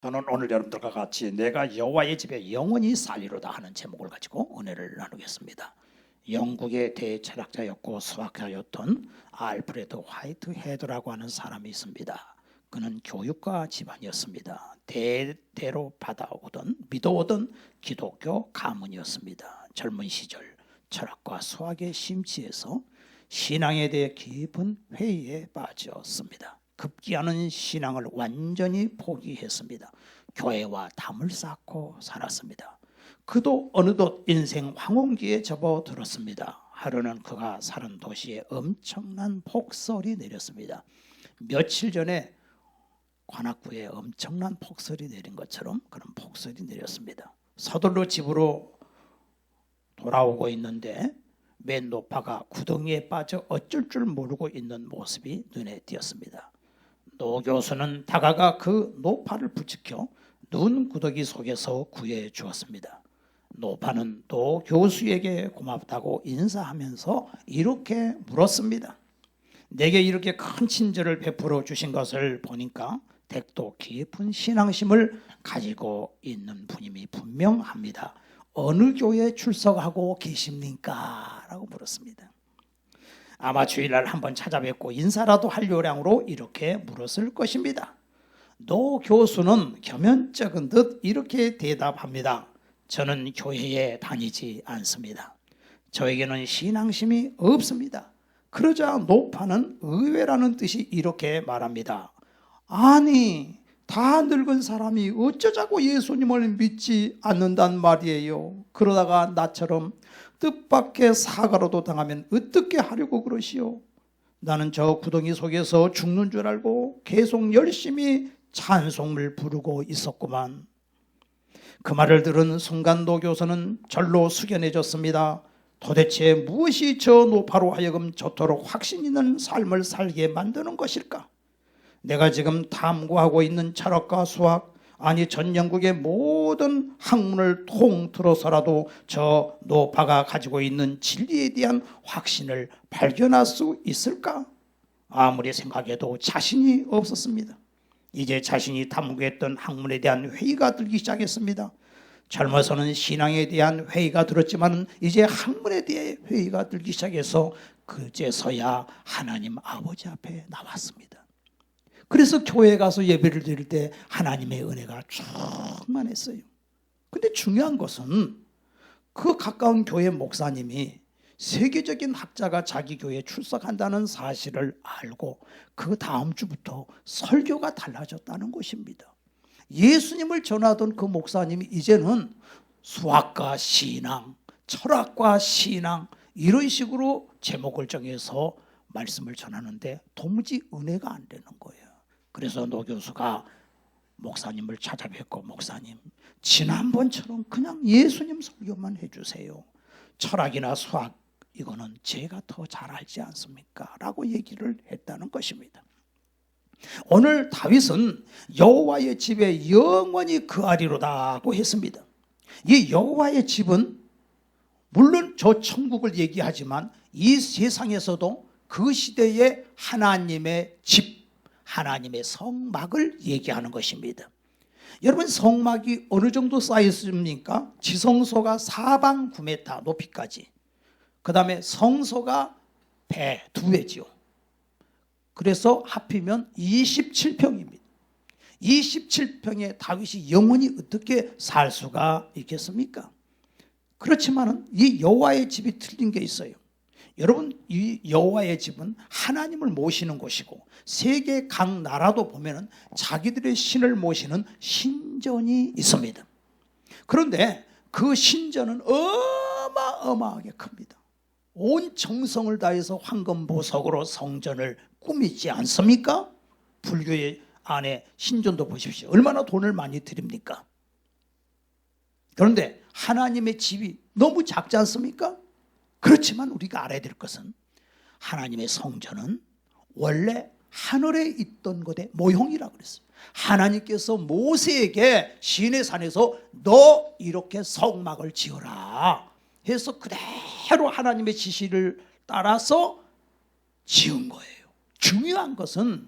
저는 오늘 여러분들과 같이 내가 여호와의 집에 영원히 살리로다 하는 제목을 가지고 은혜를 나누겠습니다. 영국의 대철학자였고 수학자였던 알프레드 화이트 헤드라고 하는 사람이 있습니다. 그는 교육가 집안이었습니다. 대대로 받아오던 믿어오던 기독교 가문이었습니다. 젊은 시절 철학과 수학에 심취해서 신앙에 대해 깊은 회의에 빠졌습니다. 급기야는 신앙을 완전히 포기했습니다. 교회와 담을 쌓고 살았습니다. 그도 어느덧 인생 황혼기에 접어들었습니다. 하루는 그가 사는 도시에 엄청난 폭설이 내렸습니다. 며칠 전에 관악구에 엄청난 폭설이 내린 것처럼 그런 폭설이 내렸습니다. 서둘러 집으로 돌아오고 있는데 맨 노파가 구덩이에 빠져 어쩔 줄 모르고 있는 모습이 눈에 띄었습니다. 노 교수는 다가가 그 노파를 부축혀 눈 구더기 속에서 구해 주었습니다. 노파는 노 교수에게 고맙다고 인사하면서 이렇게 물었습니다. 내게 이렇게 큰 친절을 베풀어 주신 것을 보니까 댁도 깊은 신앙심을 가지고 있는 분임이 분명합니다. 어느 교회에 출석하고 계십니까? 라고 물었습니다. 아마 주일날 한번 찾아뵙고 인사라도 할 요량으로 이렇게 물었을 것입니다. 노 교수는 겸연쩍은 듯 이렇게 대답합니다. 저는 교회에 다니지 않습니다. 저에게는 신앙심이 없습니다. 그러자 노파는 의외라는 뜻이 이렇게 말합니다. 아니, 다 늙은 사람이 어쩌자고 예수님을 믿지 않는단 말이에요. 그러다가 나처럼 뜻밖의 사과로도 당하면 어떻게 하려고 그러시오? 나는 저 구덩이 속에서 죽는 줄 알고 계속 열심히 찬송을 부르고 있었구만. 그 말을 들은 순간 노 교수는 절로 숙연해졌습니다. 도대체 무엇이 저 노파로 하여금 저토록 확신 있는 삶을 살게 만드는 것일까? 내가 지금 탐구하고 있는 철학과 수학, 아니 전 영국의 모든 학문을 통틀어서라도 저 노파가 가지고 있는 진리에 대한 확신을 발견할 수 있을까? 아무리 생각해도 자신이 없었습니다. 이제 자신이 탐구했던 학문에 대한 회의가 들기 시작했습니다. 젊어서는 신앙에 대한 회의가 들었지만 이제 학문에 대해 회의가 들기 시작해서 그제서야 하나님 아버지 앞에 나왔습니다. 그래서 교회에 가서 예배를 드릴 때 하나님의 은혜가 충만했어요. 근데 중요한 것은 그 가까운 교회 목사님이 세계적인 학자가 자기 교회에 출석한다는 사실을 알고 그 다음 주부터 설교가 달라졌다는 것입니다. 예수님을 전하던 그 목사님이 이제는 수학과 신앙, 철학과 신앙 이런 식으로 제목을 정해서 말씀을 전하는데 도무지 은혜가 안 되는 거예요. 그래서 노 교수가 목사님을 찾아뵙고 목사님 지난번처럼 그냥 예수님 설교만 해주세요. 철학이나 수학 이거는 제가 더 잘 알지 않습니까? 라고 얘기를 했다는 것입니다. 오늘 다윗은 여호와의 집에 영원히 거하리로다고 했습니다. 이 여호와의 집은 물론 저 천국을 얘기하지만 이 세상에서도 그 시대의 하나님의 집, 하나님의 성막을 얘기하는 것입니다. 여러분 성막이 어느 정도 쌓여 있습니까? 지성소가 사방 9m 높이까지, 그 다음에 성소가 배 2배지요. 그래서 합히면 27평입니다. 27평에 다윗이 영원히 어떻게 살 수가 있겠습니까? 그렇지만 이 여호와의 집이 틀린 게 있어요. 여러분 이 여호와의 집은 하나님을 모시는 곳이고 세계 각 나라도 보면은 자기들의 신을 모시는 신전이 있습니다. 그런데 그 신전은 어마어마하게 큽니다. 온 정성을 다해서 황금보석으로 성전을 꾸미지 않습니까? 불교의 안에 신전도 보십시오. 얼마나 돈을 많이 들입니까? 그런데 하나님의 집이 너무 작지 않습니까? 그렇지만 우리가 알아야 될 것은 하나님의 성전은 원래 하늘에 있던 것의 모형이라고 그랬어요. 하나님께서 모세에게 시내산에서 너 이렇게 성막을 지어라 해서 그대로 하나님의 지시를 따라서 지은 거예요. 중요한 것은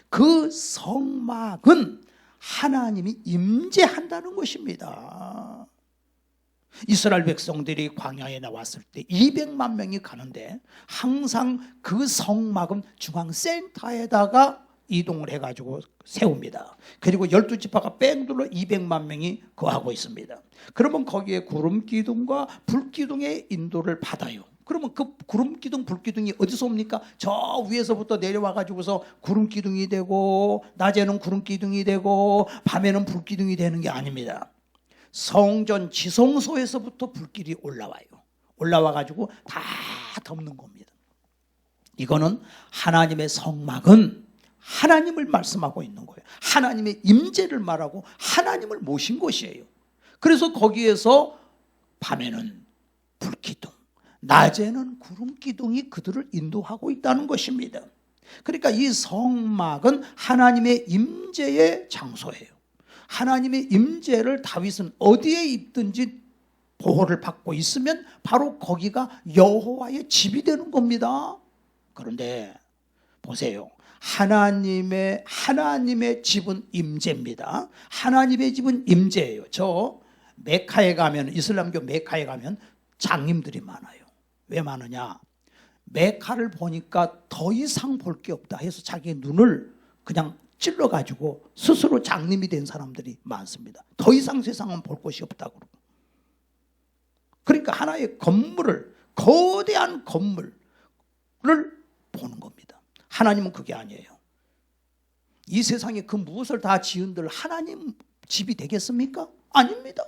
그 성막은 하나님이 임재한다는 것입니다. 이스라엘 백성들이 광야에 나왔을 때 200만 명이 가는데 항상 그 성막은 중앙센터에다가 이동을 해가지고 세웁니다. 그리고 12지파가 뺑 둘러 200만 명이 거하고 있습니다. 그러면 거기에 구름기둥과 불기둥의 인도를 받아요. 그러면 그 구름기둥 불기둥이 어디서 옵니까? 저 위에서부터 내려와가지고서 구름기둥이 되고 낮에는 구름기둥이 되고 밤에는 불기둥이 되는 게 아닙니다. 성전 지성소에서부터 불길이 올라와요. 올라와가지고 다 덮는 겁니다. 이거는 하나님의 성막은 하나님을 말씀하고 있는 거예요. 하나님의 임재를 말하고 하나님을 모신 것이에요. 그래서 거기에서 밤에는 불기둥, 낮에는 구름기둥이 그들을 인도하고 있다는 것입니다. 그러니까 이 성막은 하나님의 임재의 장소예요. 하나님의 임재를 다윗은 어디에 있든지 보호를 받고 있으면 바로 거기가 여호와의 집이 되는 겁니다. 그런데 보세요. 하나님의 집은 임재입니다. 하나님의 집은 임재예요. 저 메카에 가면, 이슬람교 메카에 가면 장님들이 많아요. 왜 많으냐? 메카를 보니까 더 이상 볼 게 없다 해서 자기 눈을 그냥 찔러가지고 스스로 장님이 된 사람들이 많습니다. 더 이상 세상은 볼 것이 없다고. 그러니까 하나의 건물을, 거대한 건물을 보는 겁니다. 하나님은 그게 아니에요. 이 세상에 그 무엇을 다 지은들 하나님 집이 되겠습니까? 아닙니다.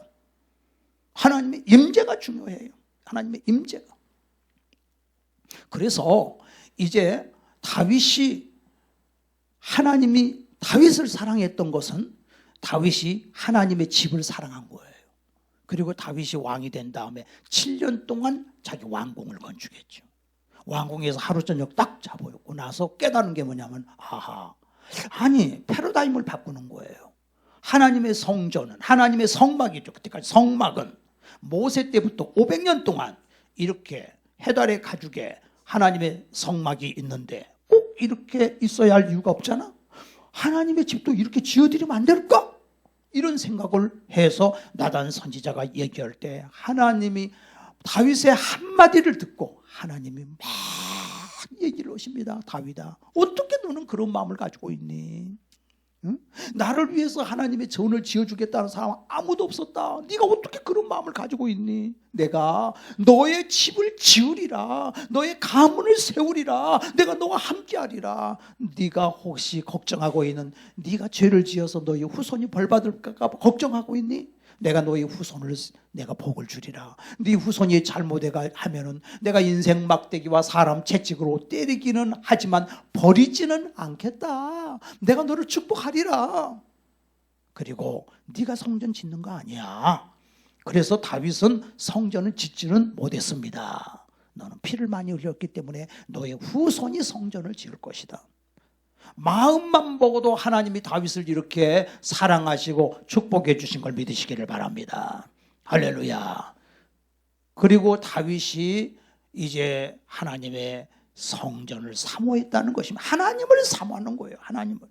하나님의 임재가 중요해요. 하나님의 임재가. 그래서 이제 하나님이 다윗을 사랑했던 것은 다윗이 하나님의 집을 사랑한 거예요. 그리고 다윗이 왕이 된 다음에 7년 동안 자기 왕궁을 건축했죠. 왕궁에서 하루 저녁 딱 자보였고 나서 깨달은 게 뭐냐면 아니 패러다임을 바꾸는 거예요. 하나님의 성전은, 하나님의 성막이죠. 그때까지 성막은 모세 때부터 500년 동안 이렇게 해달의 가죽에 하나님의 성막이 있는데 꼭 이렇게 있어야 할 이유가 없잖아. 하나님의 집도 이렇게 지어드리면 안 될까? 이런 생각을 해서 나단 선지자가 얘기할 때 하나님이 다윗의 한마디를 듣고 하나님이 막 얘기를 하십니다. 다윗아, 어떻게 너는 그런 마음을 가지고 있니? 응? 나를 위해서 하나님의 전을 지어주겠다는 사람 아무도 없었다. 네가 어떻게 그런 마음을 가지고 있니? 내가 너의 집을 지으리라. 너의 가문을 세우리라. 내가 너와 함께하리라. 네가 혹시 걱정하고 있는, 네가 죄를 지어서 너의 후손이 벌받을까 봐 걱정하고 있니? 내가 너의 후손을 내가 복을 주리라. 네 후손이 잘못하면은 내가 인생 막대기와 사람 채찍으로 때리기는 하지만 버리지는 않겠다. 내가 너를 축복하리라. 그리고 네가 성전 짓는 거 아니야. 그래서 다윗은 성전을 짓지는 못했습니다. 너는 피를 많이 흘렸기 때문에 너의 후손이 성전을 지을 것이다. 마음만 먹어도 하나님이 다윗을 이렇게 사랑하시고 축복해 주신 걸 믿으시기를 바랍니다. 할렐루야. 그리고 다윗이 이제 하나님의 성전을 사모했다는 것입니다. 하나님을 사모하는 거예요. 하나님을.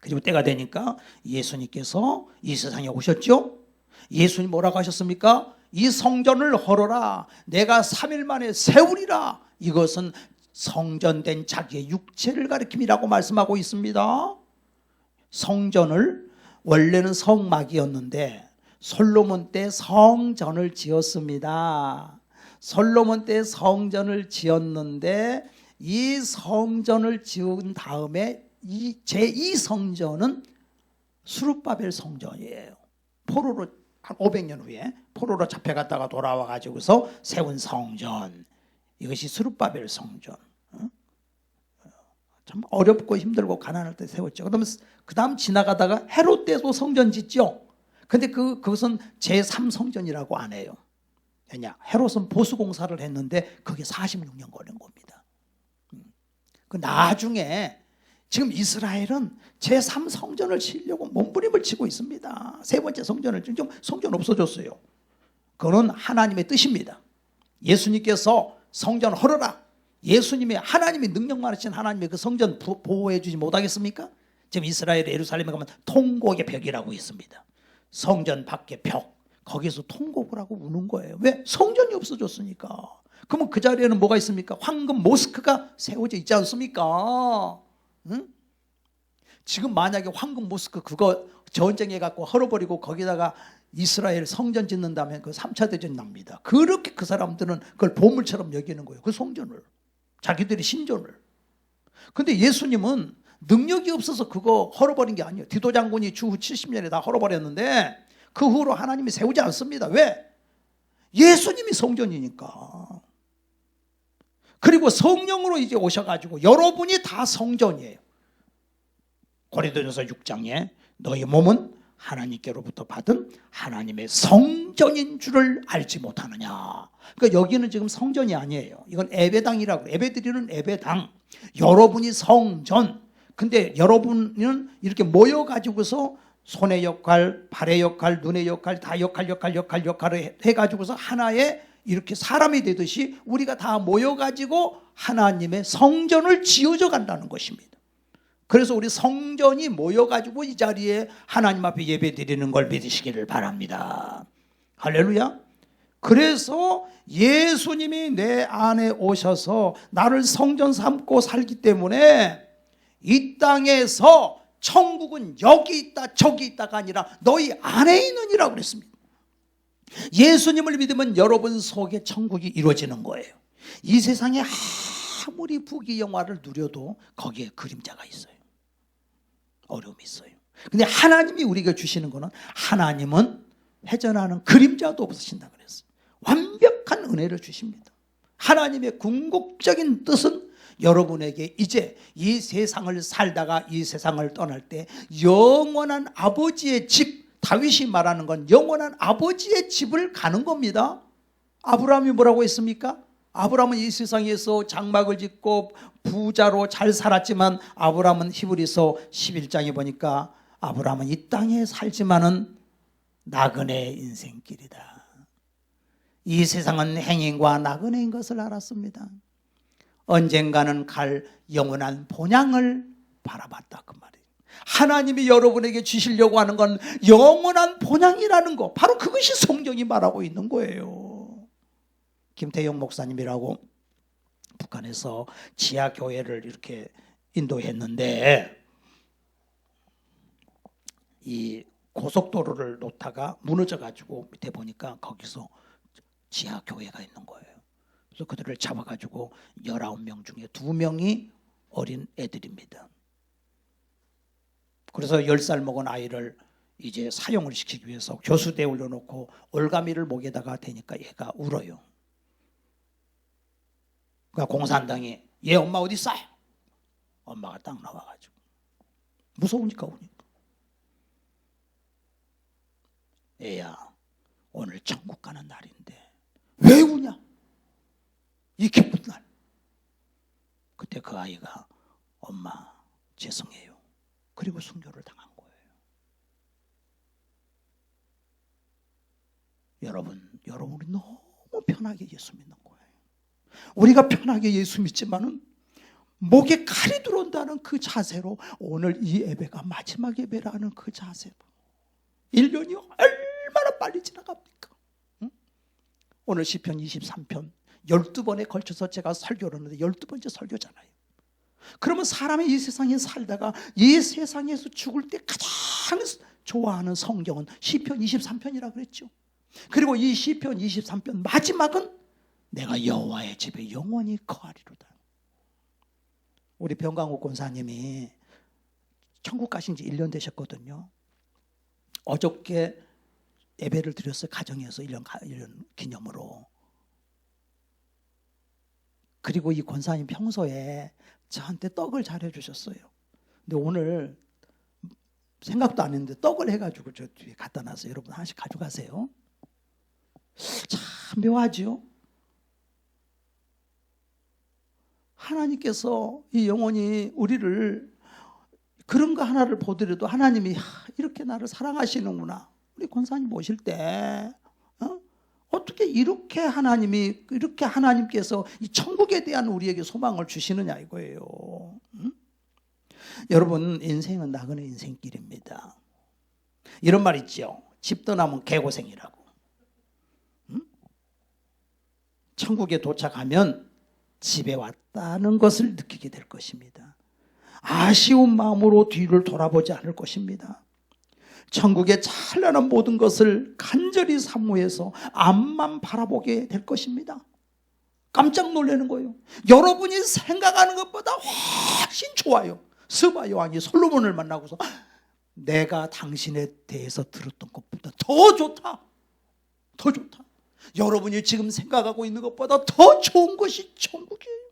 그리고 때가 되니까 예수님께서 이 세상에 오셨죠. 예수님 뭐라고 하셨습니까? 이 성전을 헐어라. 내가 3일 만에 세우리라. 이것은 성전된 자기의 육체를 가리킴이라고 말씀하고 있습니다. 성전을, 원래는 성막이었는데 솔로몬 때 성전을 지었습니다. 솔로몬 때 성전을 지었는데 이 성전을 지은 다음에 이 제2성전은 스룹바벨 성전이에요. 포로로 한 500년 후에 포로로 잡혀갔다가 돌아와 가지고서 세운 성전, 이것이 스룹바벨 성전. 참 어렵고 힘들고 가난할 때 세웠죠. 그 다음 지나가다가 헤롯 때도 성전 짓죠. 근데 그것은 제3성전이라고 안 해요. 왜냐? 헤롯은 보수공사를 했는데 그게 46년 걸린 겁니다. 그 나중에 지금 이스라엘은 제3성전을 지으려고 몸부림을 치고 있습니다. 세 번째 성전을 지금 성전 없어졌어요. 그거는 하나님의 뜻입니다. 예수님께서 성전 헐어라. 예수님의, 하나님의 능력 많으신 하나님의 그 성전 보호해 주지 못하겠습니까? 지금 이스라엘 예루살렘에 가면 통곡의 벽이라고 있습니다. 성전 밖에 벽, 거기서 통곡을 하고 우는 거예요. 왜? 성전이 없어졌으니까. 그러면 그 자리에는 뭐가 있습니까? 황금 모스크가 세워져 있지 않습니까? 응? 지금 만약에 황금 모스크 그거 전쟁해 갖고 헐어버리고 거기다가 이스라엘 성전 짓는다면 그 3차 대전 납니다. 그렇게 그 사람들은 그걸 보물처럼 여기는 거예요. 그 성전을, 자기들이 신전을. 근데 예수님은 능력이 없어서 그거 헐어버린 게 아니에요. 디도 장군이 주후 70년에 다 헐어버렸는데 그 후로 하나님이 세우지 않습니다. 왜? 예수님이 성전이니까. 그리고 성령으로 이제 오셔가지고 여러분이 다 성전이에요. 고린도전서 6장에 너희 몸은 하나님께로부터 받은 하나님의 성전인 줄을 알지 못하느냐. 그러니까 여기는 지금 성전이 아니에요. 이건 예배당이라고. 예배드리는 예배당. 여러분이 성전. 근데 여러분은 이렇게 모여가지고서 손의 역할, 발의 역할, 눈의 역할, 다 역할을 해가지고서 하나의 이렇게 사람이 되듯이 우리가 다 모여가지고 하나님의 성전을 지어져 간다는 것입니다. 그래서 우리 성전이 모여가지고 이 자리에 하나님 앞에 예배 드리는 걸 믿으시기를 바랍니다. 할렐루야. 그래서 예수님이 내 안에 오셔서 나를 성전 삼고 살기 때문에 이 땅에서 천국은 여기 있다 저기 있다가 아니라 너희 안에 있느니라 그랬습니다. 예수님을 믿으면 여러분 속에 천국이 이루어지는 거예요. 이 세상에 아무리 부귀영화를 누려도 거기에 그림자가 있어요. 어려움이 있어요. 근데 하나님이 우리에게 주시는 거는 하나님은 회전하는 그림자도 없으신다 그랬어요. 완벽한 은혜를 주십니다. 하나님의 궁극적인 뜻은 여러분에게 이제 이 세상을 살다가 이 세상을 떠날 때 영원한 아버지의 집, 다윗이 말하는 건 영원한 아버지의 집을 가는 겁니다. 아브라함이 뭐라고 했습니까? 아브라함은 이 세상에서 장막을 짓고 부자로 잘 살았지만 아브라함은 히브리서 11장에 보니까 아브라함은 이 땅에 살지만은 나그네 인생길이다. 이 세상은 행인과 나그네인 것을 알았습니다. 언젠가는 갈 영원한 본향을 바라봤다 그 말이에요. 하나님이 여러분에게 주시려고 하는 건 영원한 본향이라는 거, 바로 그것이 성경이 말하고 있는 거예요. 김태영 목사님이라고 북한에서 지하교회를 이렇게 인도했는데 이 고속도로를 놓다가 무너져가지고 밑에 보니까 거기서 지하교회가 있는 거예요. 그래서 그들을 잡아가지고 19명 중에 2명이 어린 애들입니다. 그래서 10살 먹은 아이를 이제 사용을 시키기 위해서 교수대에 올려놓고 올가미를 목에다가 대니까 얘가 울어요. 그러니까 공산당이 얘 엄마 어디 있어? 엄마가 딱 나와가지고 무서우니까 우니까 애야 오늘 천국 가는 날인데 왜 우냐? 이 기쁜 날. 그때 그 아이가 엄마 죄송해요. 그리고 순교를 당한 거예요. 여러분이 너무 편하게 예수 믿는 거예요. 우리가 편하게 예수 믿지만은 목에 칼이 들어온다는 그 자세로 오늘 이 예배가 마지막 예배라는 그 자세로 1년이 얼마나 빨리 지나갑니까? 응? 오늘 시편 23편 12번에 걸쳐서 제가 설교를 하는데 12번째 설교잖아요. 그러면 사람이 이 세상에 살다가 이 세상에서 죽을 때 가장 좋아하는 성경은 시편 23편이라고 그랬죠. 그리고 이 시편 23편 마지막은 내가 여호와의 집에 영원히 거하리로다. 우리 병강욱 권사님이 천국 가신 지 1년 되셨거든요. 어저께 예배를 드렸어요. 가정에서 1년 기념으로. 그리고 이 권사님 평소에 저한테 떡을 잘 해주셨어요. 근데 오늘 생각도 안 했는데 떡을 해가지고 저 뒤에 갖다 놨어요. 여러분 하나씩 가져가세요. 참 묘하죠. 하나님께서 이 영혼이 우리를 그런 거 하나를 보더라도 하나님이 이렇게 나를 사랑하시는구나. 우리 권사님 모실 때 어떻게 이렇게 하나님께서 이 천국에 대한 우리에게 소망을 주시느냐 이거예요. 여러분, 인생은 나그네 인생길입니다. 이런 말 있죠. 집 떠나면 개고생이라고. 천국에 도착하면 집에 왔다는 것을 느끼게 될 것입니다. 아쉬운 마음으로 뒤를 돌아보지 않을 것입니다. 천국의 찬란한 모든 것을 간절히 사모해서 앞만 바라보게 될 것입니다. 깜짝 놀라는 거예요. 여러분이 생각하는 것보다 훨씬 좋아요. 스바 여왕이 솔로몬을 만나고서 내가 당신에 대해서 들었던 것보다 더 좋다. 더 좋다. 여러분이 지금 생각하고 있는 것보다 더 좋은 것이 천국이에요.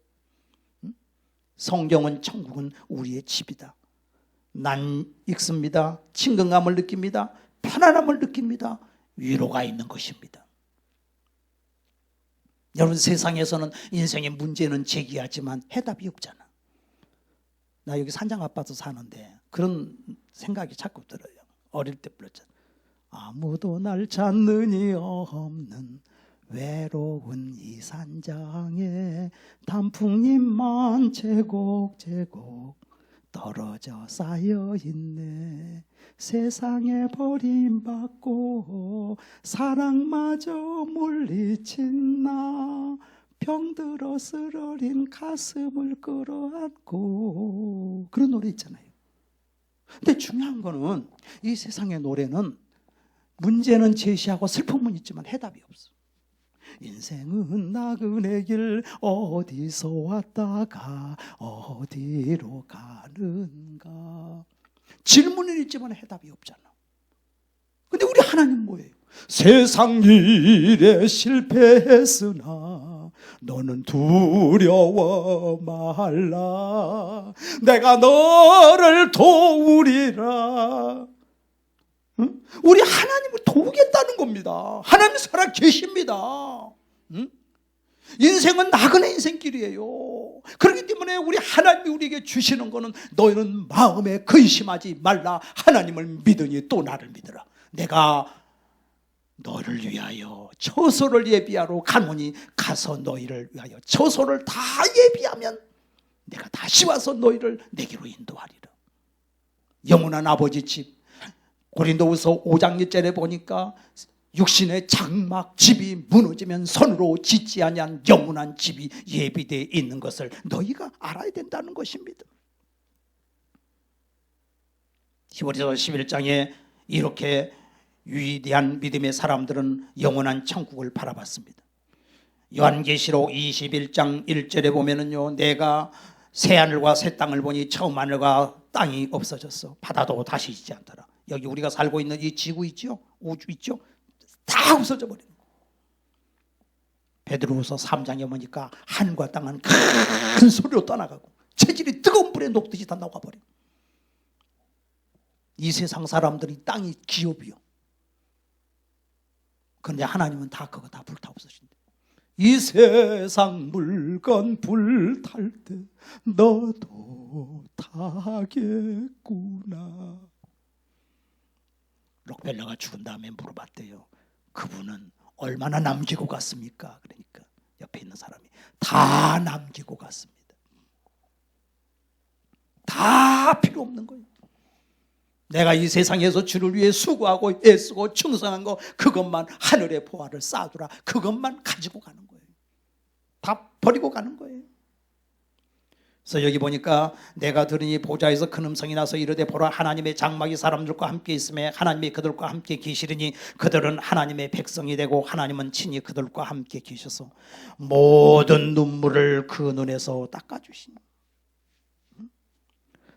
성경은 천국은 우리의 집이다. 난 읽습니다. 친근감을 느낍니다. 편안함을 느낍니다. 위로가 있는 것입니다. 여러분, 세상에서는 인생의 문제는 제기하지만 해답이 없잖아. 나 여기 산장 아파트 사는데 그런 생각이 자꾸 들어요. 어릴 때 불렀잖아. 아무도 날 찾는 이 없는 외로운 이 산장에 단풍잎만 제곡제곡 떨어져 쌓여있네. 세상에 버림받고 사랑마저 물리친 나 병들어 쓰러린 가슴을 끌어안고. 그런 노래 있잖아요. 근데 중요한 거는 이 세상의 노래는 문제는 제시하고 슬픔은 있지만 해답이 없어. 인생은 나그네 길 어디서 왔다가 어디로 가는가. 질문은 있지만 해답이 없잖아. 근데 우리 하나님 뭐예요? 세상 일에 실패했으나 너는 두려워 말라. 내가 너를 도우리라. 응? 우리 하나님을 도우겠다는 겁니다. 하나님 살아 계십니다. 응? 인생은 나그네 인생길이에요. 그렇기 때문에 우리 하나님이 우리에게 주시는 것은 너희는 마음에 근심하지 말라. 하나님을 믿으니 또 나를 믿으라. 내가 너를 위하여 처소를 예비하러 가노니 가서 너희를 위하여 처소를 다 예비하면 내가 다시 와서 너희를 내게로 인도하리라. 영원한 아버지 집, 고린도후서 5장 1절에 보니까 육신의 장막 집이 무너지면 손으로 짓지 아니한 영원한 집이 예비되어 있는 것을 너희가 알아야 된다는 것입니다. 히브리서 11장에 이렇게 위대한 믿음의 사람들은 영원한 천국을 바라봤습니다. 요한계시록 21장 1절에 보면은요, 내가 새하늘과 새 땅을 보니 처음 하늘과 땅이 없어졌어. 바다도 다시 있지 않더라. 여기 우리가 살고 있는 이 지구 있죠? 우주 있죠? 다 없어져 버리는 거예요. 베드로후서 3장에 보니까 하늘과 땅은 큰 소리로 떠나가고 체질이 뜨거운 불에 녹듯이 다 녹아버려. 이 세상 사람들이 땅이 기업이요. 그런데 하나님은 다 그거 다 불타없으신대. 이 세상 물건 불탈 때 너도 타겠구나. 록펠러가 죽은 다음에 물어봤대요. 그분은 얼마나 남기고 갔습니까? 그러니까 옆에 있는 사람이 다 남기고 갔습니다. 다 필요 없는 거예요. 내가 이 세상에서 주를 위해 수고하고 애쓰고 충성한 거 그것만 하늘의 보화를 쌓아두라. 그것만 가지고 가는 거예요. 다 버리고 가는 거예요. 그래서 여기 보니까 내가 들으니 보좌에서 큰 음성이 나서 이르되 보라 하나님의 장막이 사람들과 함께 있음에 하나님이 그들과 함께 계시리니 그들은 하나님의 백성이 되고 하나님은 친히 그들과 함께 계셔서 모든 눈물을 그 눈에서 닦아주시니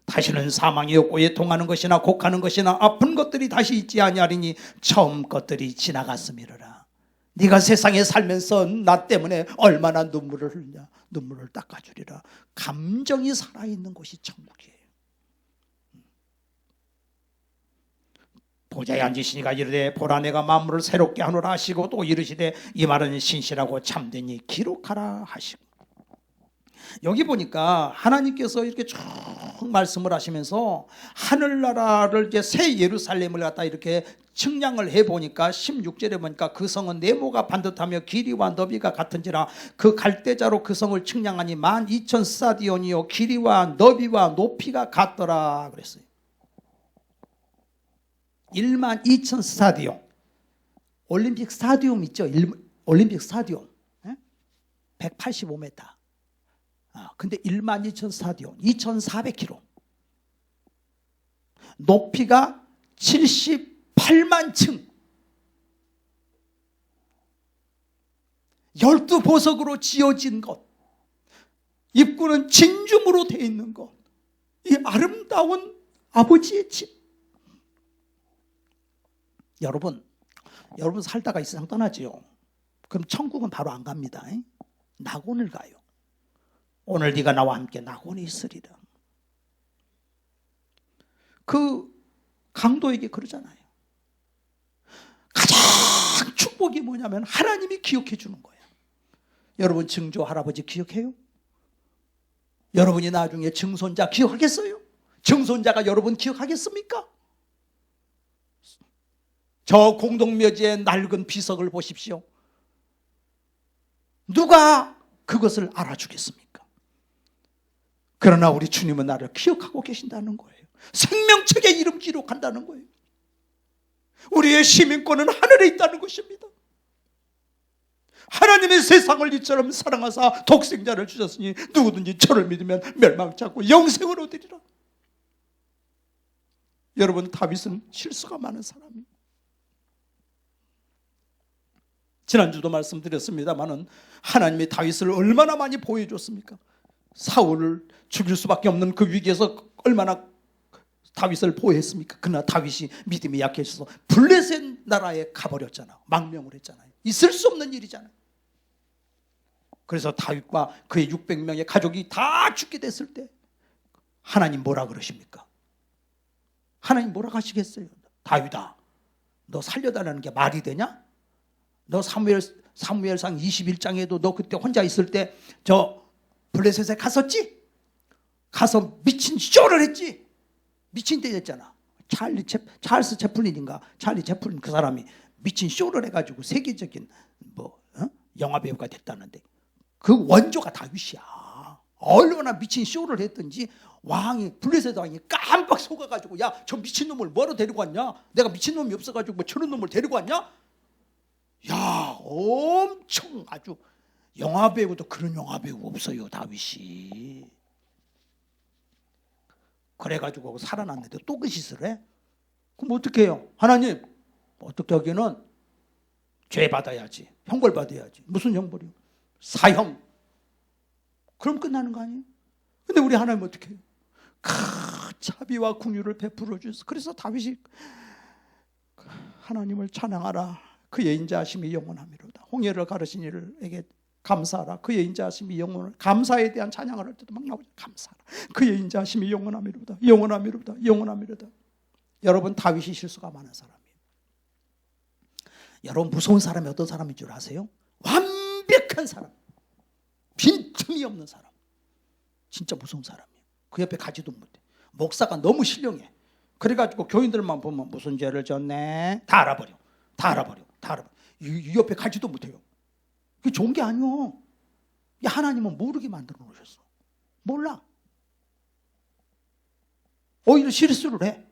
다시는 사망이 없고 애통하는 것이나 곡하는 것이나 아픈 것들이 다시 있지 아니하리니 처음 것들이 지나갔음이로라. 네가 세상에 살면서 나 때문에 얼마나 눈물을 흘리냐. 눈물을 닦아주리라. 감정이 살아있는 곳이 천국이에요. 보좌에 앉으시니가 이르되 보라 내가 만물을 새롭게 하노라 하시고 또 이르시되 이 말은 신실하고 참되니 기록하라 하시고. 여기 보니까 하나님께서 이렇게 쭉 말씀을 하시면서 하늘나라를 이제 새 예루살렘을 갖다 이렇게 측량을 해보니까 16절에 보니까 그 성은 네모가 반듯하며 길이와 너비가 같은지라 그 갈대자로 그 성을 측량하니 12,000스타디온이요 길이와 너비와 높이가 같더라 그랬어요. 12,000스타디온. 올림픽 스타디움 있죠? 올림픽 스타디움 185m. 근데 12,000스타디온 2,400km. 높이가 78만 층. 12보석으로 지어진 것. 입구는 진주으로 되어 있는 것. 이 아름다운 아버지의 집. 여러분 살다가 이 세상 떠나지요. 그럼 천국은 바로 안 갑니다. 낙원을 가요. 오늘 네가 나와 함께 낙원에 있으리라. 그 강도에게 그러잖아요. 가장 축복이 뭐냐면 하나님이 기억해 주는 거예요. 여러분 증조 할아버지 기억해요? 여러분이 나중에 증손자 기억하겠어요? 증손자가 여러분 기억하겠습니까? 저 공동묘지의 낡은 비석을 보십시오. 누가 그것을 알아주겠습니까? 그러나 우리 주님은 나를 기억하고 계신다는 거예요. 생명책에 이름 기록한다는 거예요. 우리의 시민권은 하늘에 있다는 것입니다. 하나님의 세상을 이처럼 사랑하사 독생자를 주셨으니 누구든지 저를 믿으면 멸망치 않고 영생을 얻으리라. 여러분 다윗은 실수가 많은 사람이에요. 지난주도 말씀드렸습니다마는 하나님이 다윗을 얼마나 많이 보호해줬습니까? 사울을 죽일 수밖에 없는 그 위기에서 얼마나 다윗을 보호했습니까? 그러나 다윗이 믿음이 약해져서 블레셋 나라에 가버렸잖아. 망명을 했잖아요. 있을 수 없는 일이잖아요. 그래서 다윗과 그의 600명의 가족이 다 죽게 됐을 때 하나님 뭐라 그러십니까? 하나님 뭐라 하시겠어요? 다윗아, 너 살려달라는 게 말이 되냐? 너 사무엘상 21장에도 너 그때 혼자 있을 때 저 블레셋에 갔었지? 가서 미친 쇼를 했지? 미친 때 됐잖아. 찰스 채플린인가? 찰리 채플린 그 사람이 미친 쇼를 해가지고 세계적인 영화 배우가 됐다는데 그 원조가 다윗이야. 얼마나 미친 쇼를 했든지 블레셋 왕이 깜빡 속아가지고 야, 저 미친놈을 뭐로 데리고 왔냐? 내가 미친놈이 없어가지고 뭐 저런 놈을 데리고 왔냐? 야, 엄청 아주 영화배우도 그런 영화배우 없어요, 다윗이. 그래가지고 살아났는데 또 그 짓을 해? 그럼 어떻게 해요? 하나님, 어떻게 하기는 죄 받아야지, 형벌 받아야지. 무슨 형벌이요? 사형. 그럼 끝나는 거 아니에요? 근데 우리 하나님 어떻게 해요? 자비와 긍휼을 베풀어 주셔서 그래서 다윗이 하나님을 찬양하라. 그의 인자하심이 영원하미로다. 홍해를 가르신 이에게 감사하라. 그의 인자하심이 영원을 감사에 대한 찬양을 할 때도 막 나오죠. 감사하라. 그의 인자하심이 영원하미로다. 영원하미로다. 영원하미로다. 여러분 다윗이 실수가 많은 사람이에요. 여러분 무서운 사람이 어떤 사람인 줄 아세요? 완벽한 사람. 빈틈이 없는 사람. 진짜 무서운 사람이에요. 그 옆에 가지도 못해. 목사가 너무 신령해. 그래가지고 교인들만 보면 무슨 죄를 졌네 다 알아버려. 다 알아버려. 이 옆에 가지도 못해요. 그게 좋은 게 아니요. 하나님은 모르게 만들어 놓으셨어. 몰라. 오히려 실수를 해.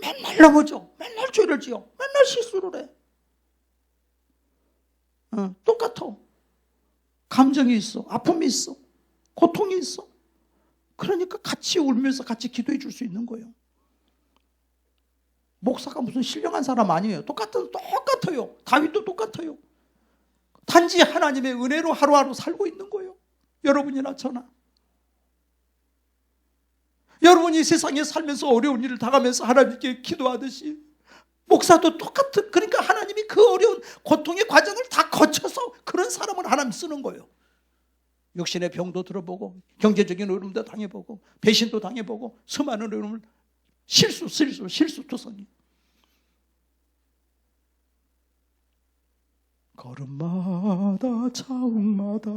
맨날 넘어져. 맨날 죄를 지어. 맨날 실수를 해. 똑같아. 감정이 있어. 아픔이 있어. 고통이 있어. 그러니까 같이 울면서 같이 기도해 줄 수 있는 거예요. 목사가 무슨 신령한 사람 아니에요. 똑같아요. 다윗도 똑같아요. 단지 하나님의 은혜로 하루하루 살고 있는 거예요. 여러분이나 저나. 여러분이 세상에 살면서 어려운 일을 당하면서 하나님께 기도하듯이 목사도 똑같은, 그러니까 하나님이 그 어려운 고통의 과정을 다 거쳐서 그런 사람을 하나님 쓰는 거예요. 육신의 병도 들어보고 경제적인 어려움도 당해보고 배신도 당해보고 수많은 어려움을 실수투성이. 걸음마다 자욱마다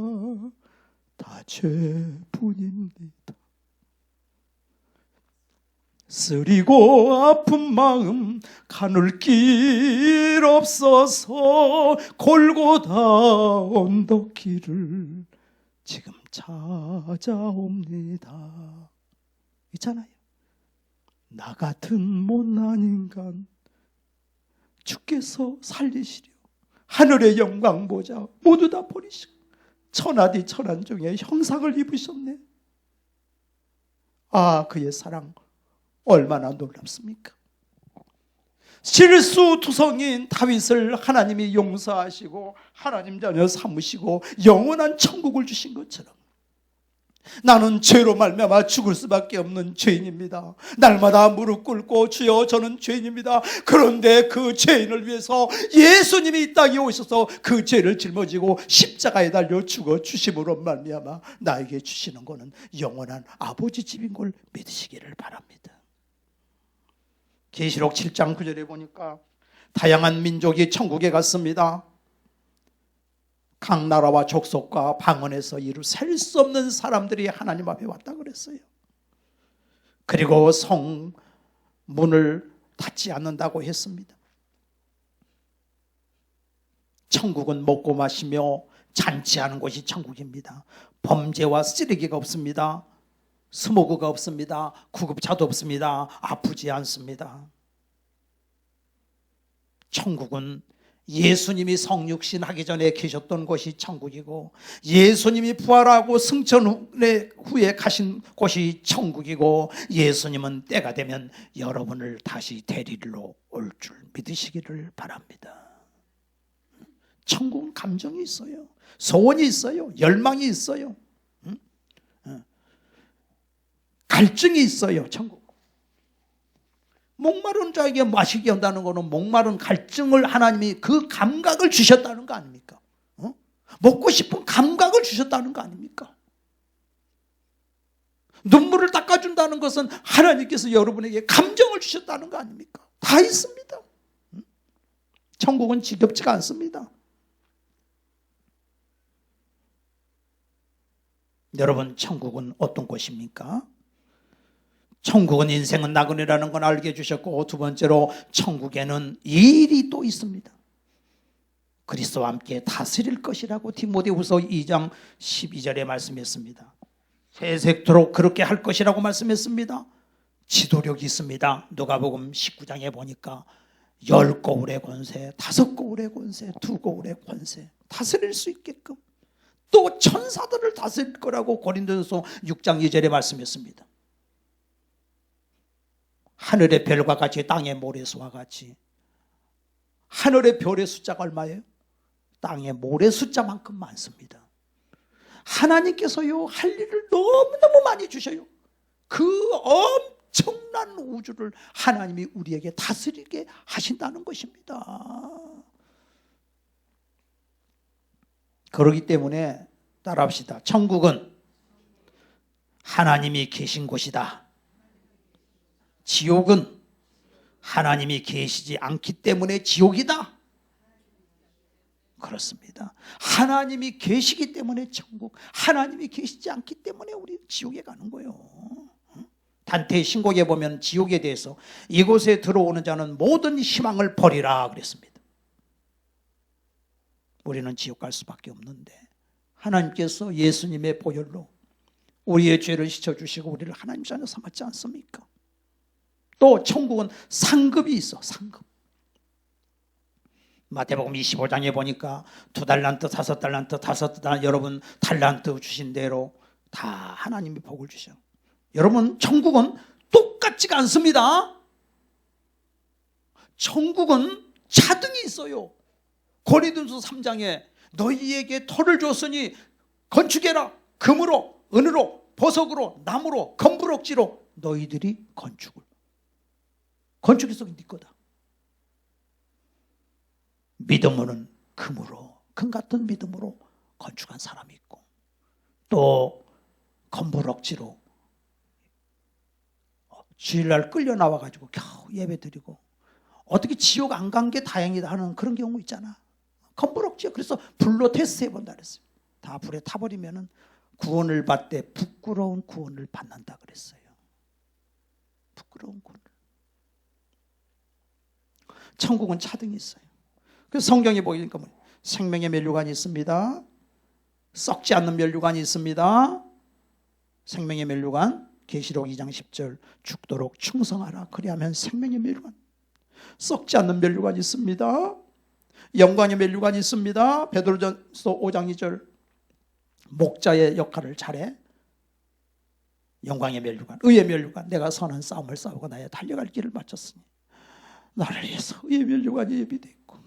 다 죄뿐입니다. 쓰리고 아픈 마음 가눌 길 없어서 골고다 언덕길을 지금 찾아옵니다. 있잖아요. 나 같은 못난 인간 주께서 살리시려 하늘의 영광 보자 모두 다 버리시고 천하디 천한 중에 형상을 입으셨네. 아, 그의 사랑 얼마나 놀랍습니까? 실수투성인 다윗을 하나님이 용서하시고 하나님 자녀 삼으시고 영원한 천국을 주신 것처럼 나는 죄로 말미암아 죽을 수밖에 없는 죄인입니다. 날마다 무릎 꿇고 주여 저는 죄인입니다. 그런데 그 죄인을 위해서 예수님이 이 땅에 오셔서 그 죄를 짊어지고 십자가에 달려 죽어 주심으로 말미암아 나에게 주시는 것은 영원한 아버지 집인 걸 믿으시기를 바랍니다. 계시록 7장 9절에 보니까 다양한 민족이 천국에 갔습니다. 각 나라와 족속과 방언에서 이루 셀 수 없는 사람들이 하나님 앞에 왔다 그랬어요. 그리고 성 문을 닫지 않는다고 했습니다. 천국은 먹고 마시며 잔치하는 곳이 천국입니다. 범죄와 쓰레기가 없습니다. 스모그가 없습니다. 구급차도 없습니다. 아프지 않습니다. 천국은 예수님이 성육신 하기 전에 계셨던 곳이 천국이고 예수님이 부활하고 승천 후에 가신 곳이 천국이고 예수님은 때가 되면 여러분을 다시 데리러 올 줄 믿으시기를 바랍니다. 천국은 감정이 있어요. 소원이 있어요. 열망이 있어요. 갈증이 있어요. 천국. 목마른 자에게 마시게 한다는 것은 목마른 갈증을 하나님이 그 감각을 주셨다는 거 아닙니까? 먹고 싶은 감각을 주셨다는 거 아닙니까? 눈물을 닦아준다는 것은 하나님께서 여러분에게 감정을 주셨다는 거 아닙니까? 다 있습니다. 천국은 지겹지가 않습니다. 여러분, 천국은 어떤 곳입니까? 천국은 인생은 나그네라는 건 알게 해주셨고, 두 번째로 천국에는 일이 또 있습니다. 그리스도와 함께 다스릴 것이라고 디모데후서 2장 12절에 말씀했습니다. 세세토록 그렇게 할 것이라고 말씀했습니다. 지도력이 있습니다. 누가복음 19장에 보니까 10거울의 권세, 5거울의 권세, 2거울의 권세, 다스릴 수 있게끔 또 천사들을 다스릴 거라고 고린도전서 6장 2절에 말씀했습니다. 하늘의 별과 같이 땅의 모래수와 같이. 하늘의 별의 숫자가 얼마예요? 땅의 모래 숫자만큼 많습니다. 하나님께서요 할 일을 너무너무 많이 주셔요. 그 엄청난 우주를 하나님이 우리에게 다스리게 하신다는 것입니다. 그렇기 때문에 따라합시다. 천국은 하나님이 계신 곳이다. 지옥은 하나님이 계시지 않기 때문에 지옥이다. 그렇습니다. 하나님이 계시기 때문에 천국, 하나님이 계시지 않기 때문에 우리 지옥에 가는 거예요. 단테의 신곡에 보면 지옥에 대해서 이곳에 들어오는 자는 모든 희망을 버리라 그랬습니다. 우리는 지옥 갈 수밖에 없는데 하나님께서 예수님의 보혈로 우리의 죄를 씻어주시고 우리를 하나님 자녀 삼았지 않습니까? 또 천국은 상급이 있어. 상급. 마태복음 25장에 보니까 2달란트, 5달란트, 5달란트, 여러분 달란트 주신 대로 다 하나님이 복을 주셔. 여러분 천국은 똑같지가 않습니다. 천국은 차등이 있어요. 고린도전서 3장에 너희에게 토를 줬으니 건축해라. 금으로, 은으로, 보석으로, 나무로, 검부럭지로 너희들이 건축해서 네 거다. 믿음으로는 금으로, 금 같은 믿음으로 건축한 사람이 있고 또 검부럭지로 주일날 끌려 나와가지고 겨우 예배 드리고 어떻게 지옥 안 간 게 다행이다 하는 그런 경우 있잖아. 검부럭지요. 그래서 불로 테스트해본다 그랬어요. 다 불에 타버리면은 구원을 받되 부끄러운 구원을 받는다 그랬어요. 부끄러운군. 천국은 차등이 있어요. 그래서 성경에 보니까 생명의 면류관이 있습니다. 썩지 않는 면류관이 있습니다. 생명의 면류관, 계시록 2장 10절, 죽도록 충성하라. 그리하면 생명의 면류관, 썩지 않는 면류관이 있습니다. 영광의 면류관이 있습니다. 베드로전서 5장 2절, 목자의 역할을 잘해. 영광의 면류관, 의의 면류관, 내가 선한 싸움을 싸우고 나의 달려갈 길을 마쳤으니 나를 위해서 의의 면류관이 예비되어 있고,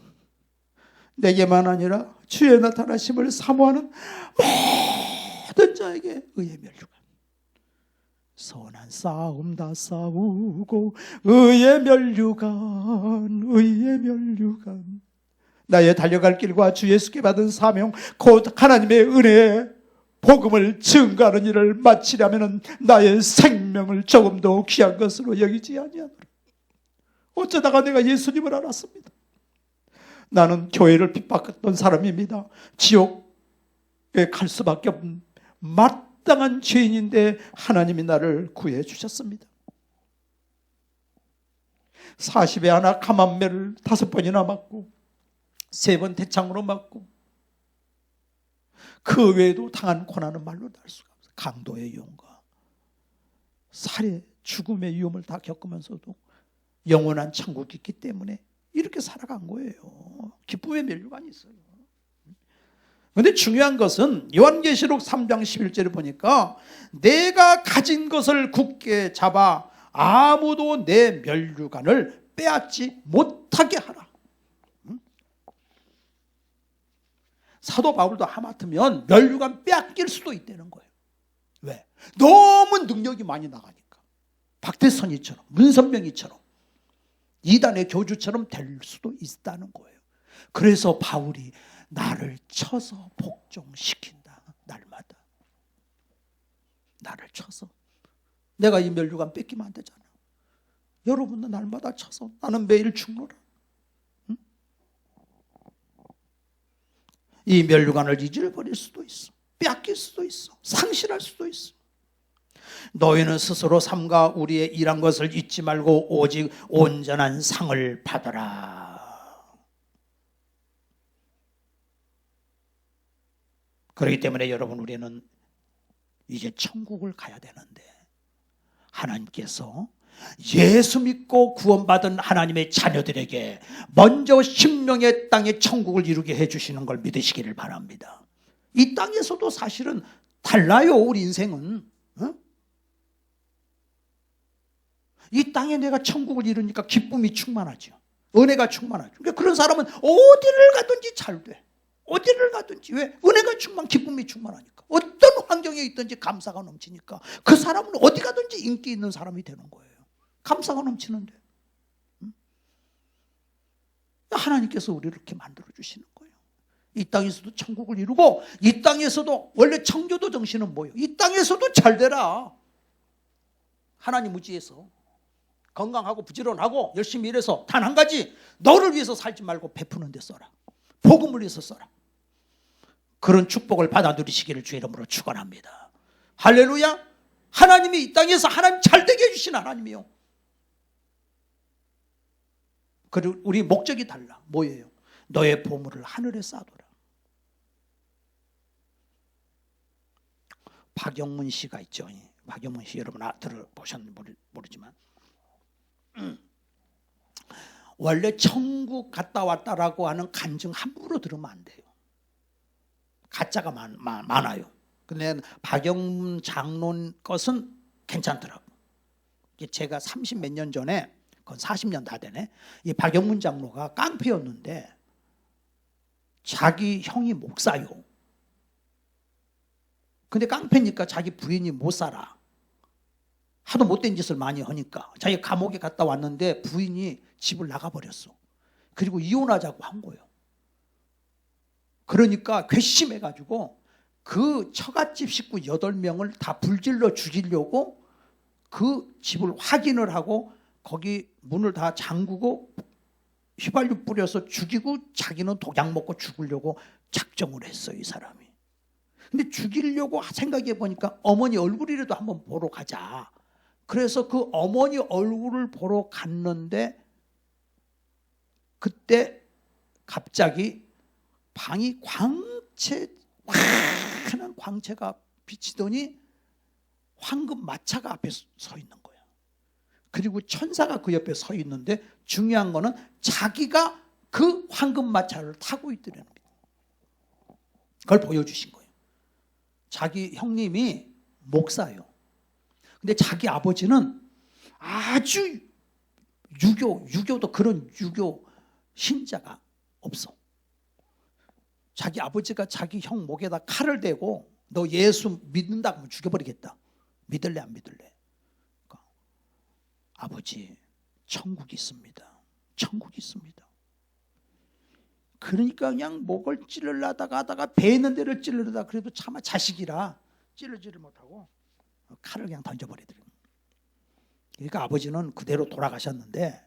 내게만 아니라 주의 나타나심을 사모하는 모든 자에게 의의 면류관. 선한 싸움 다 싸우고 의의 면류관, 의의 면류관. 나의 달려갈 길과 주 예수께 받은 사명, 곧 하나님의 은혜에 복음을 증거하는 일을 마치려면 나의 생명을 조금도 귀한 것으로 여기지 아니하노라. 어쩌다가 내가 예수님을 알았습니다. 나는 교회를 핍박했던 사람입니다. 지옥에 갈 수밖에 없는 마땅한 죄인인데 하나님이 나를 구해 주셨습니다. 40에 하나 감암매를 5번이나 맞고 3번 대창으로 맞고 그 외에도 당한 고난은 말로 날 수가 없어요. 강도의 위험과 살해, 죽음의 위험을 다 겪으면서도 영원한 천국이 있기 때문에 이렇게 살아간 거예요. 기쁨의 면류관이 있어요. 그런데 중요한 것은 요한계시록 3장 11절에 보니까 내가 가진 것을 굳게 잡아 아무도 내 면류관을 빼앗지 못하게 하라. 사도 바울도 하마터면 면류관 빼앗길 수도 있다는 거예요. 왜? 너무 능력이 많이 나가니까. 박대선이처럼, 문선명이처럼, 이단의 교주처럼 될 수도 있다는 거예요. 그래서 바울이 나를 쳐서 복종시킨다. 날마다 나를 쳐서. 내가 이 면류관 뺏기면 안 되잖아. 여러분도 날마다 쳐서 나는 매일 죽노라. 응? 이 면류관을 잊어버릴 수도 있어. 빼앗길 수도 있어. 상실할 수도 있어. 너희는 스스로 삼가 우리의 일한 것을 잊지 말고 오직 온전한 상을 받아라. 그렇기 때문에 여러분, 우리는 이제 천국을 가야 되는데 하나님께서 예수 믿고 구원받은 하나님의 자녀들에게 먼저 심령의 땅에 천국을 이루게 해주시는 걸 믿으시기를 바랍니다. 이 땅에서도 사실은 달라요. 우리 인생은. 이 땅에 내가 천국을 이루니까 기쁨이 충만하죠. 은혜가 충만하죠. 그러니까 그런 사람은 어디를 가든지 잘 돼. 어디를 가든지. 왜? 은혜가 기쁨이 충만하니까. 어떤 환경에 있든지 감사가 넘치니까 그 사람은 어디 가든지 인기 있는 사람이 되는 거예요. 감사가 넘치는데. 하나님께서 우리를 이렇게 만들어주시는 거예요. 이 땅에서도 천국을 이루고, 이 땅에서도 원래 청교도 정신은 뭐예요? 이 땅에서도 잘 되라. 하나님 의지에서 건강하고 부지런하고 열심히 일해서 단 한 가지, 너를 위해서 살지 말고 베푸는 데 써라. 복음을 위해서 써라. 그런 축복을 받아 누리시기를 주의 이름으로 축원합니다. 할렐루야. 하나님이 이 땅에서 하나님 잘되게 해주신 하나님이요. 그리고 우리 목적이 달라. 뭐예요? 너의 보물을 하늘에 쌓아둬라. 박영문 씨가 있죠. 박영문 씨 여러분 들어보셨는지 모르지만 원래 천국 갔다 왔다라고 하는 간증 함부로 들으면 안 돼요. 가짜가 많아요. 근데 박영문 장로님 것은 괜찮더라고. 제가 30 몇 년 전에, 그건 40년 다 되네, 이 박영문 장로가 깡패였는데 자기 형이 목사요. 근데 깡패니까 자기 부인이 못 살아. 하도 못된 짓을 많이 하니까 자기 감옥에 갔다 왔는데 부인이 집을 나가버렸어. 그리고 이혼하자고 한 거예요. 그러니까 괘씸해가지고 그 처갓집 식구 8명을 다 불질러 죽이려고 그 집을 확인을 하고 거기 문을 다 잠그고 휘발유 뿌려서 죽이고 자기는 독약 먹고 죽으려고 작정을 했어요, 이 사람이. 근데 죽이려고 생각해 보니까 어머니 얼굴이라도 한번 보러 가자. 그래서 그 어머니 얼굴을 보러 갔는데 그때 갑자기 방이 환한 광채가 비치더니 황금 마차가 앞에 서 있는 거예요. 그리고 천사가 그 옆에 서 있는데 중요한 거는 자기가 그 황금 마차를 타고 있더라는 거예요. 그걸 보여주신 거예요. 자기 형님이 목사예요. 근데 자기 아버지는 아주 유교도 그런 유교 신자가 없어. 자기 아버지가 자기 형 목에다 칼을 대고 너 예수 믿는다고 하면 죽여버리겠다. 믿을래 안 믿을래? 그러니까 아버지 천국이 있습니다. 천국이 있습니다. 그러니까 그냥 목을 찌르려다가 하다가 배 있는 데를 찌르려다 그래도 차마 자식이라 찌르지를 못하고 칼을 그냥 던져버리더래요. 그러니까 아버지는 그대로 돌아가셨는데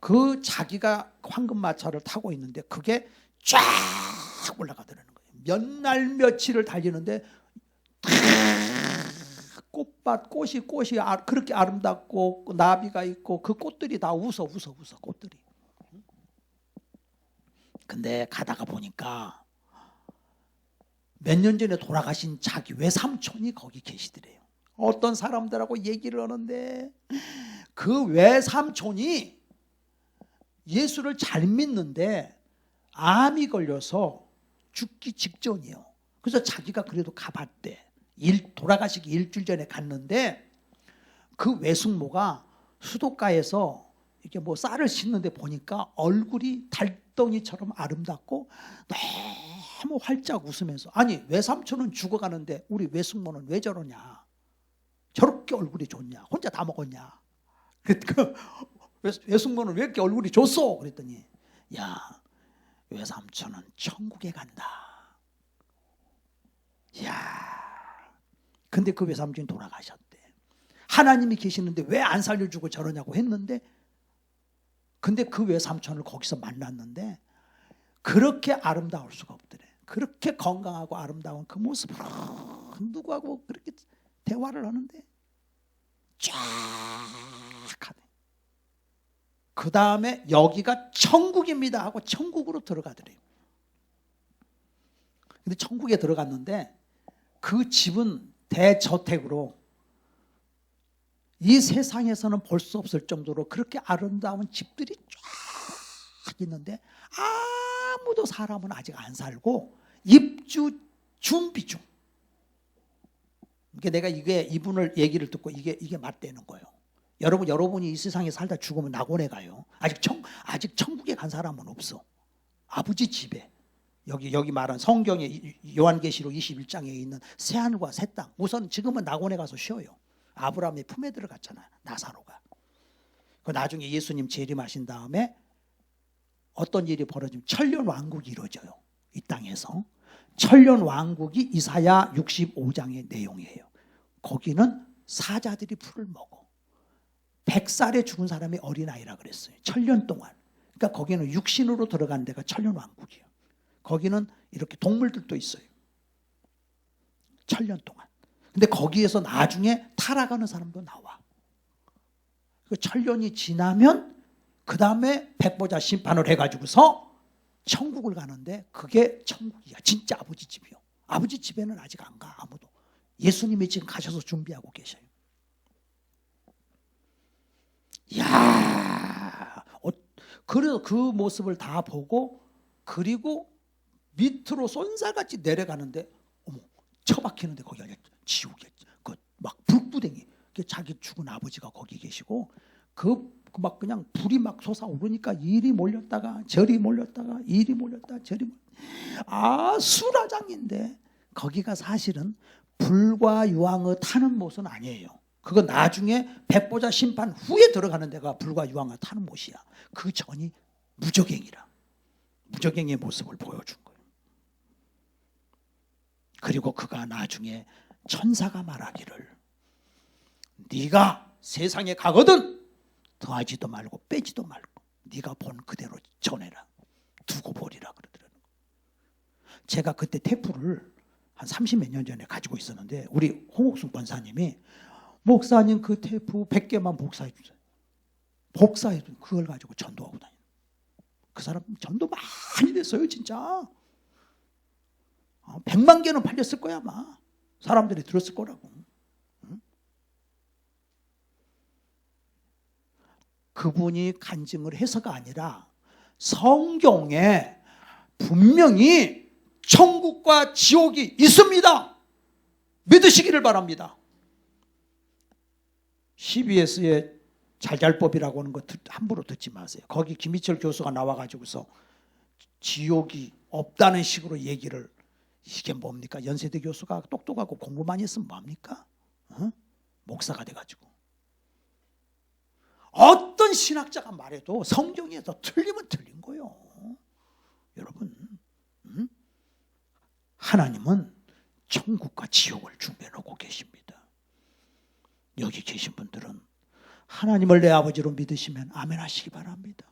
그 자기가 황금마차를 타고 있는데 그게 쫙 올라가더라는 거예요. 몇 날 며칠을 달리는데 꽃밭 꽃이 그렇게 아름답고 나비가 있고 그 꽃들이 다 웃어 꽃들이. 근데 가다가 보니까 몇 년 전에 돌아가신 자기 외삼촌이 거기 계시더래요. 어떤 사람들하고 얘기를 하는데 그 외삼촌이 예수를 잘 믿는데 암이 걸려서 죽기 직전이에요. 그래서 자기가 그래도 가봤대. 돌아가시기 일주일 전에 갔는데 그 외숙모가 수도가에서 이렇게 뭐 쌀을 씻는데 보니까 얼굴이 달덩이처럼 아름답고 너무 활짝 웃으면서 아니 외삼촌은 죽어가는데 우리 외숙모는 왜 저러냐, 저렇게 얼굴이 좋냐, 혼자 다 먹었냐, 그 외숙모는 왜 이렇게 얼굴이 좋소? 그랬더니 야 외삼촌은 천국에 간다. 야 근데 그 외삼촌이 돌아가셨대. 하나님이 계시는데 왜 안 살려주고 저러냐고 했는데 근데 그 외삼촌을 거기서 만났는데 그렇게 아름다울 수가 없더래. 그렇게 건강하고 아름다운 그 모습을 누구하고 그렇게 대화를 하는데 쫙 하네. 그 다음에 여기가 천국입니다 하고 천국으로 들어가더래요. 근데 천국에 들어갔는데 그 집은 대저택으로 이 세상에서는 볼 수 없을 정도로 그렇게 아름다운 집들이 쫙 있는데 아무도 사람은 아직 안 살고 입주 준비 중. 내가 이분을 얘기를 듣고 이게 맞대는 거예요. 여러분이 이 세상에 살다 죽으면 낙원에 가요. 아직 천국에 간 사람은 없어. 아버지 집에 여기 말한 성경에 요한계시록 21장에 있는 새하늘과 새 땅. 우선 지금은 낙원에 가서 쉬어요. 아브라함의 품에 들어갔잖아요. 나사로가. 그 나중에 예수님 재림하신 다음에 어떤 일이 벌어지면 천년 왕국이 이루어져요. 이 땅에서. 천년 왕국이 이사야 65장의 내용이에요. 거기는 사자들이 풀을 먹어. 100살에 죽은 사람이 어린아이라 그랬어요. 천년 동안. 그러니까 거기는 육신으로 들어간 데가 천년 왕국이에요. 거기는 이렇게 동물들도 있어요. 천년 동안. 근데 거기에서 나중에 타락하는 사람도 나와. 그 천년이 지나면 그 다음에 백보자 심판을 해가지고서 천국을 가는데 그게 천국이야. 진짜 아버지 집이요. 아버지 집에는 아직 안 가 아무도. 예수님이 지금 가셔서 준비하고 계셔요. 이야, 그래서 그 모습을 다 보고 그리고 밑으로 쏜살같이 내려가는데 어머 처박히는데 거기가 지옥이야. 막 불구덩이. 자기 죽은 아버지가 거기 계시고 막 그냥 불이 막 솟아오르니까 이리 몰렸다가 저리 몰렸다가 이리 몰렸다가 저리 수라장인데 거기가 사실은 불과 유황을 타는 못은 아니에요. 그거 나중에 백보자 심판 후에 들어가는 데가 불과 유황을 타는 못이야. 그 전이 무저갱이라. 무저갱이의 모습을 보여준 거예요. 그리고 그가 나중에 천사가 말하기를 네가 세상에 가거든 더하지도 말고 빼지도 말고 네가 본 그대로 전해라. 두고 보리라 그러더라고요. 제가 그때 테프를 한 30몇 년 전에 가지고 있었는데 우리 홍옥순 권사님이 목사님 그 테이프 100개만 복사해 주세요. 복사해 준 그걸 가지고 전도하고 다니는. 그 사람 전도 많이 됐어요, 진짜. 100만 개는 팔렸을 거야, 아마. 사람들이 들었을 거라고. 그분이 간증을 해서가 아니라 성경에 분명히 천국과 지옥이 있습니다. 믿으시기를 바랍니다. CBS의 잘잘법이라고 하는 거 함부로 듣지 마세요. 거기 김희철 교수가 나와가지고서 지옥이 없다는 식으로 얘기를, 이게 뭡니까? 연세대 교수가 똑똑하고 공부 많이 했으면 뭐합니까? 목사가 돼가지고. 어떤 신학자가 말해도 성경에서 틀리면 틀린 거예요. 여러분, 하나님은 천국과 지옥을 준비해 놓고 계십니다. 여기 계신 분들은 하나님을 내 아버지로 믿으시면 아멘 하시기 바랍니다.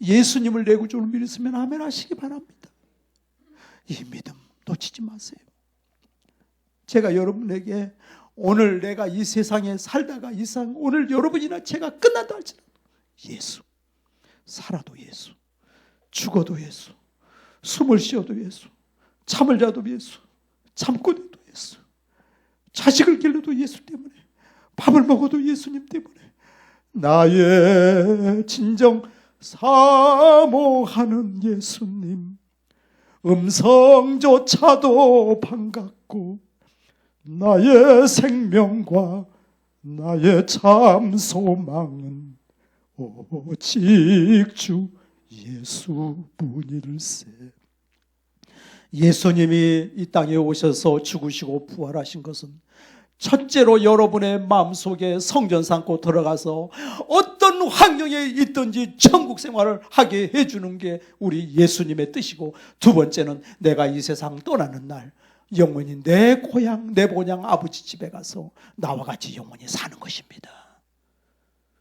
예수님을 내 구주로 믿으시면 아멘 하시기 바랍니다. 이 믿음 놓치지 마세요. 제가 여러분에게 오늘 내가 이 세상에 살다가 이상 오늘 여러분이나 제가 끝난다 할지라도 예수, 살아도 예수, 죽어도 예수, 숨을 쉬어도 예수, 잠을 자도 예수, 잠고 자도 예수, 자식을 길러도 예수 때문에, 밥을 먹어도 예수님 때문에, 나의 진정 사모하는 예수님 음성조차도 반갑고 나의 생명과 나의 참 소망은 오직 주 예수뿐일세. 예수님이 이 땅에 오셔서 죽으시고 부활하신 것은 첫째로 여러분의 마음속에 성전 삼고 들어가서 어떤 환경에 있든지 천국 생활을 하게 해주는 게 우리 예수님의 뜻이고, 두 번째는 내가 이 세상 떠나는 날 영원히 내 고향 내 본향 아버지 집에 가서 나와 같이 영원히 사는 것입니다.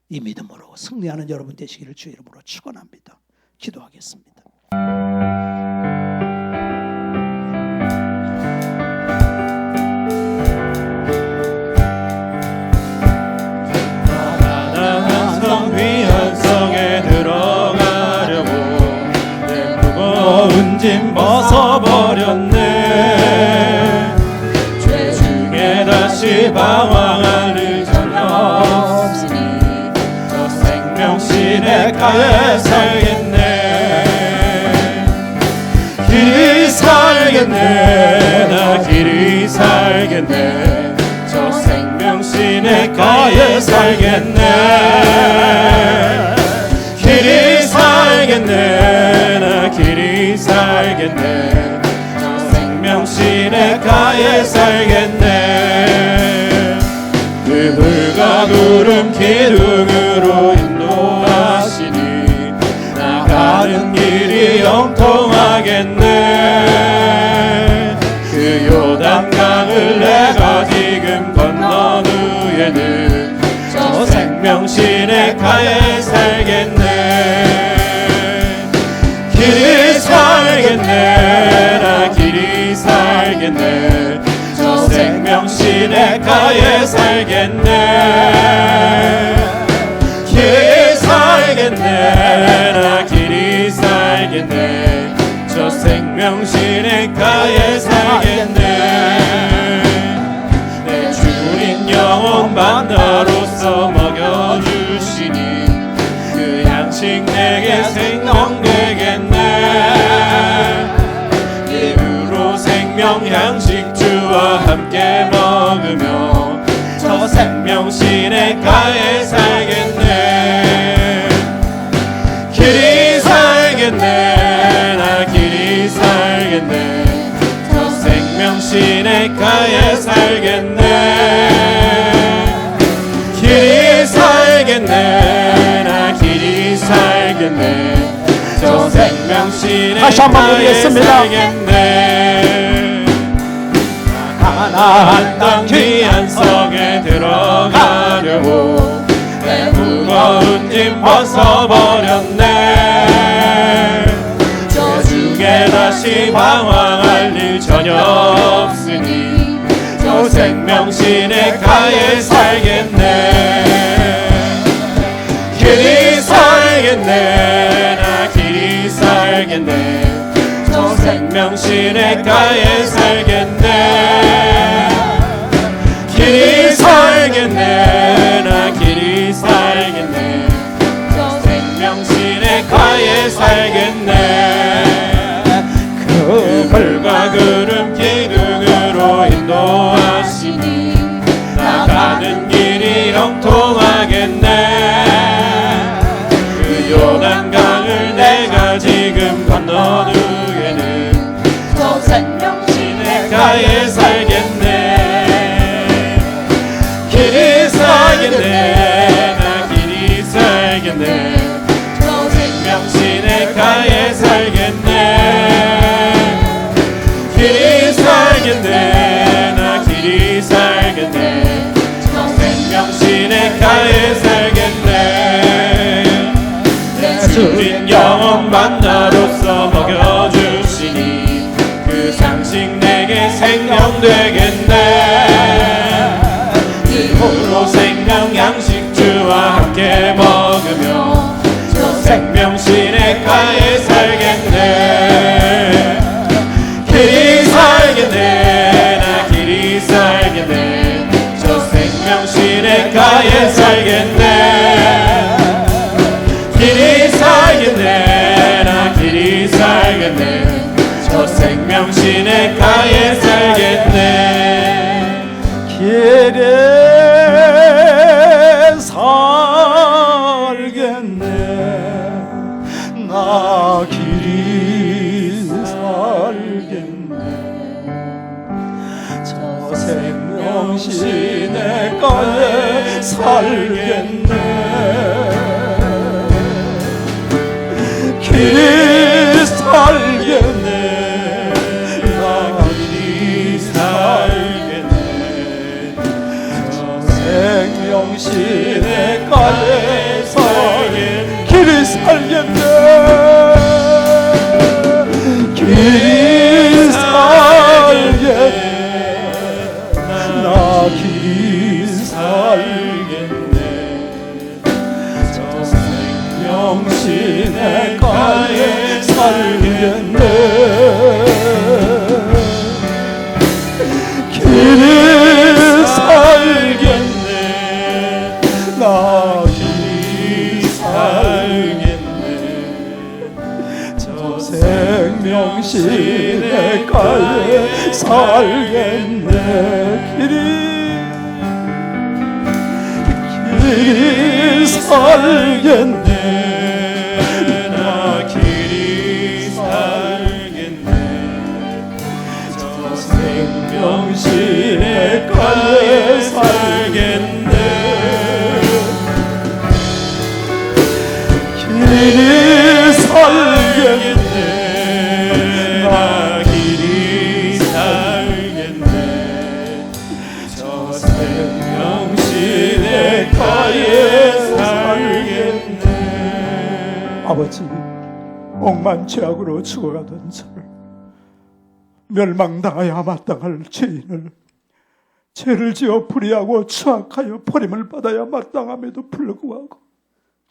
이 믿음으로 승리하는 여러분 되시기를 주의 이름으로 축원합니다. 기도하겠습니다. 짐 벗어버렸네. 죄 중에 다시 방황할 일 전혀 없으니 저 생명신의 가에 살겠네. 길이 살겠네. 나 길이 살겠네. 저 생명신의 가에 살겠네. 길이 살겠네. 나 길이 살겠네. 저 생명신의 가에 살겠네. 그 물과 구름 기둥으로 인도하시니 나 가는 길이 영통하겠네. 그 요단강을 내가 지금 건넌 후에는 저 생명신의 가에 살겠네. 길이 살겠네. 나 길이 살겠네. 저 생명신의 가에 살겠네. 길이 살겠네. 나 길이 살겠네. 저 생명신의 가에 살겠네. 내 주인 영혼 만나로서 먹여주시니 그 양식 내게 생명 되겠네. 입으로 생명 양식 주와 함께 먹으며 저 생명신의 가에 살겠네. 길이 살겠네. 나 길이 살겠네. 저 생명신의 가에 살겠네. 길이 살겠네. 나 길이 살겠네. 저 생명신의 다시 한번 가에 부르겠습니다. 살겠네. 가나안 땅 귀한 성에 들어가려고 내 무거운 짐 벗어버렸네. 저 중에 다시 방황할 일 전혀 없어 생명 시내가에 살겠네. 길이 살겠네. 나 길이 살겠네. 저 생명 시내가에 살겠네. 길이 살겠네. 나 길이 살겠네. 저 생명 시내가에 살겠네. 그 불과 구름 기둥으로 인도하시니 나가는 길이 형통하겠네. 그 요단강을 내가 지금 건너두게는 저 생명 시내가에 살겠네. 길이 살겠네. 나 길이 살겠네. 저 생명 시내가에 살겠네. 길이 살겠네. 나 길이 살겠네. 저 생명 시내가에 살겠네. 내 주린 영혼 만나로서 먹여주시니 그 상식 내게 생명 되겠네. 이후로 생명 양식주와 함께 먹으며 저 생명 시내가에 살겠네. 길이 살겠네. 나 길이 살겠네. 저 생명 시내가에 살겠네. 길이 살겠네. 나 길이 살겠네. 저 생명 시내가에 살겠네. 길에 살겠네. 나 길이 살겠네. 저 생명 시내가에 살겠네. 길이 살겠네. 나 길이 살겠네. 저 생명 시내가에 살겠네. 길이 살겠네. 길이 살겠네. 나 길이 살겠네. 저 생명 시내가에 살겠네. 길이 살겠네. 나 길이 살겠네. 저 생명 시내가에 살겠네. 길이 살겠네. 나 길이 살겠네. 저 생명 시내가에 살겠네. 길이 살겠네. 나 길이 살겠네. 저 생명 시내가에 살겠네. 아버지, 억만 죄악으로 죽어가던 저를 멸망당하여 마땅할 죄인을 죄를 지어 불의하고 추악하여 버림을 받아야 마땅함에도 불구하고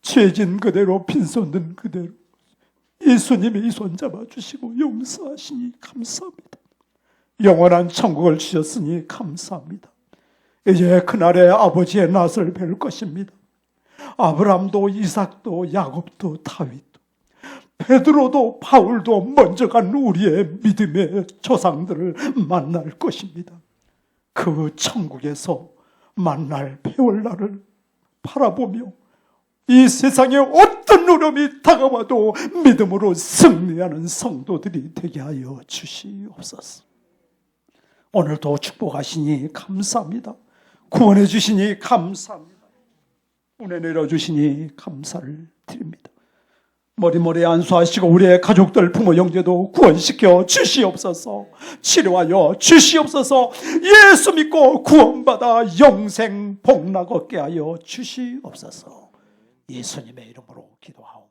죄진 그대로 빈손 든 그대로 예수님이 이 손 잡아주시고 용서하시니 감사합니다. 영원한 천국을 주셨으니 감사합니다. 이제 그날에 아버지의 낯을 뵐 것입니다. 아브람도 이삭도 야곱도 다윗도 베드로도 바울도 먼저 간 우리의 믿음의 조상들을 만날 것입니다. 그 천국에서 만날 배월날을 바라보며 이 세상에 어떤 어려움이 다가와도 믿음으로 승리하는 성도들이 되게 하여 주시옵소서. 오늘도 축복하시니 감사합니다. 구원해 주시니 감사합니다. 은혜 내려주시니 감사를 드립니다. 머리머리 안수하시고 우리의 가족들, 부모, 형제도 구원시켜 주시옵소서. 치료하여 주시옵소서. 예수 믿고 구원받아 영생 복락 얻게 하여 주시옵소서. 예수님의 이름으로 기도하옵나이다.